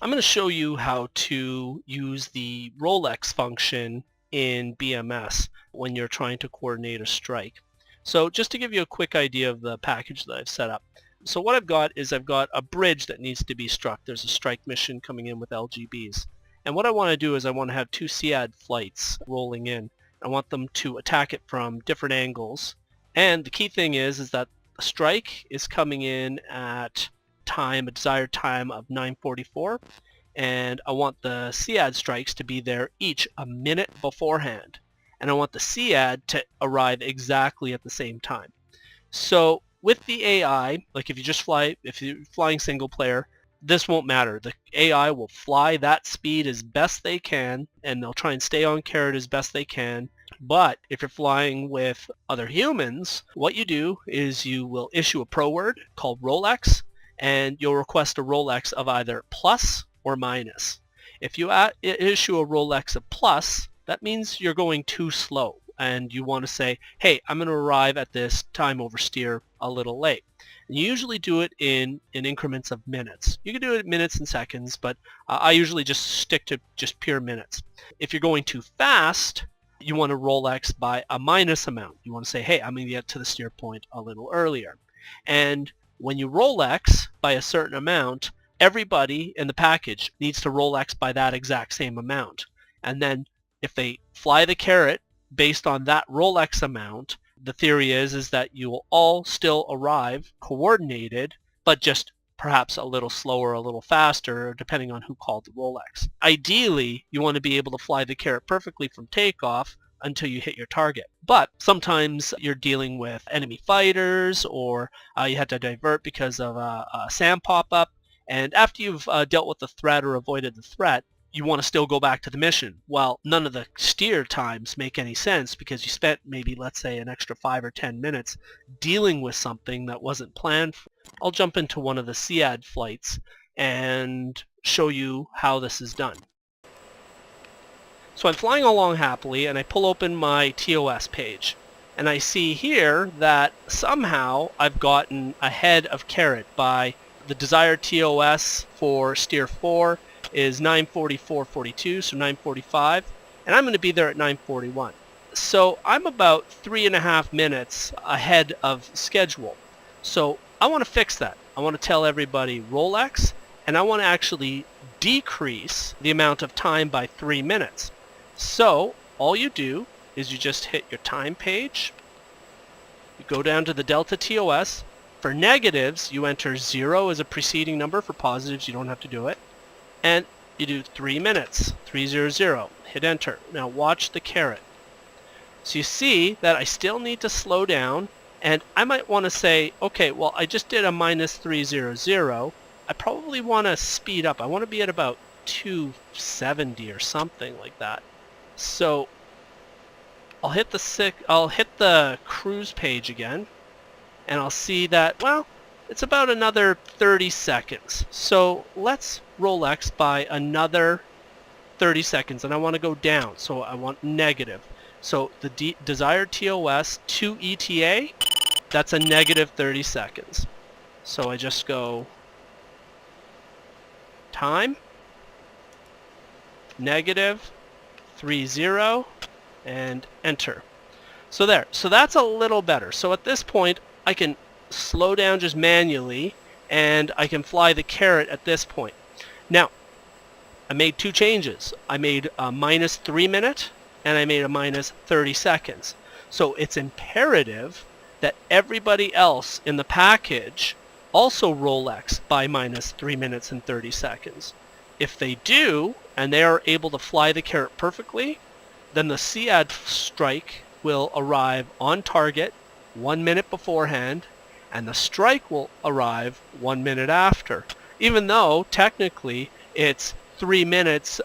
I'm going to show you how to use the ROLEX function in BMS when you're trying to coordinate a strike. So just to give you a quick idea of the package that I've set up. So what I've got is I've got a bridge that needs to be struck. There's a strike mission coming in with LGBs. And what I want to do is I want to have two CAD flights rolling in. I want them to attack it from different angles. And the key thing is that the strike is coming in at a desired time of 9:44, and I want the CAD strikes to be there each a minute beforehand, and I want the CAD to arrive exactly at the same time. So with the AI, like if you're flying single player, this won't matter. The AI will fly that speed as best they can, and they'll try and stay on carrot as best they can. But if you're flying with other humans, what you do is you will issue a pro word called ROLEX, and you'll request a ROLEX of either plus or minus. If you issue a ROLEX of plus, that means you're going too slow, and you want to say, hey, I'm going to arrive at this time over steer a little late. And you usually do it in increments of minutes. You can do it in minutes and seconds, but I usually just stick to just pure minutes. If you're going too fast, you want to ROLEX by a minus amount. You want to say, hey, I'm going to get to the steer point a little earlier. And when you ROLEX by a certain amount, everybody in the package needs to ROLEX by that exact same amount. And then if they fly the carrot based on that ROLEX amount, the theory is that you will all still arrive coordinated, but just perhaps a little slower, a little faster, depending on who called the ROLEX. Ideally, you want to be able to fly the carrot perfectly from takeoff until you hit your target. But sometimes you're dealing with enemy fighters, or you had to divert because of a SAM pop-up, and after you've dealt with the threat or avoided the threat, you want to still go back to the mission. Well, none of the steer times make any sense because you spent maybe, let's say, an extra 5 or 10 minutes dealing with something that wasn't planned for. I'll jump into one of the CAD flights and show you how this is done. So I'm flying along happily, and I pull open my TOS page, and I see here that somehow I've gotten ahead of carrot by the desired TOS for steer 4 is 9:44:42, so 9:45, and I'm going to be there at 9:41. So I'm about 3.5 minutes ahead of schedule. So I want to fix that. I want to tell everybody ROLEX, and I want to actually decrease the amount of time by 3 minutes. So all you do is you just hit your time page, you go down to the Delta TOS. For negatives, you enter 0 as a preceding number. For positives, you don't have to do it. And you do 3 minutes, 300, hit enter. Now watch the carrot. So you see that I still need to slow down, and I might want to say, okay, well, I just did a minus 300. I probably want to speed up. I want to be at about 270 or something like that. So I'll hit the cruise page again, and I'll see that, well, it's about another 30 seconds. So let's ROLEX by another 30 seconds, and I want to go down, so I want negative. So the desired TOS to ETA, that's a negative 30 seconds. So I just go time, negative 30, and enter. So there. So that's a little better. So at this point, I can slow down just manually, and I can fly the carrot at this point. Now, I made two changes. I made a minus 3 minute, and I made a minus 30 seconds. So it's imperative that everybody else in the package also ROLEX by minus 3 minutes and 30 seconds. If they do, and they are able to fly the carrot perfectly, then the CAD strike will arrive on target 1 minute beforehand, and the strike will arrive 1 minute after, even though technically it's 3 minutes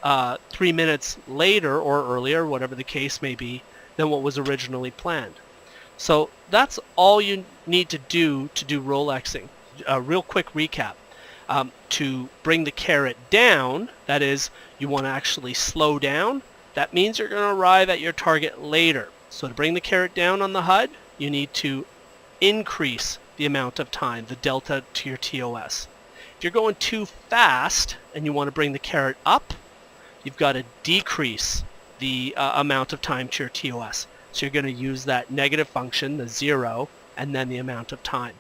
later or earlier, whatever the case may be, than what was originally planned. So that's all you need to do ROLEXing. A real quick recap. To bring the carrot down, that is, you want to actually slow down, that means you're going to arrive at your target later. So to bring the carrot down on the HUD, you need to increase the amount of time, the delta to your TOS. If you're going too fast and you want to bring the caret up, you've got to decrease the amount of time to your TOS. So you're going to use that negative function, the 0, and then the amount of time.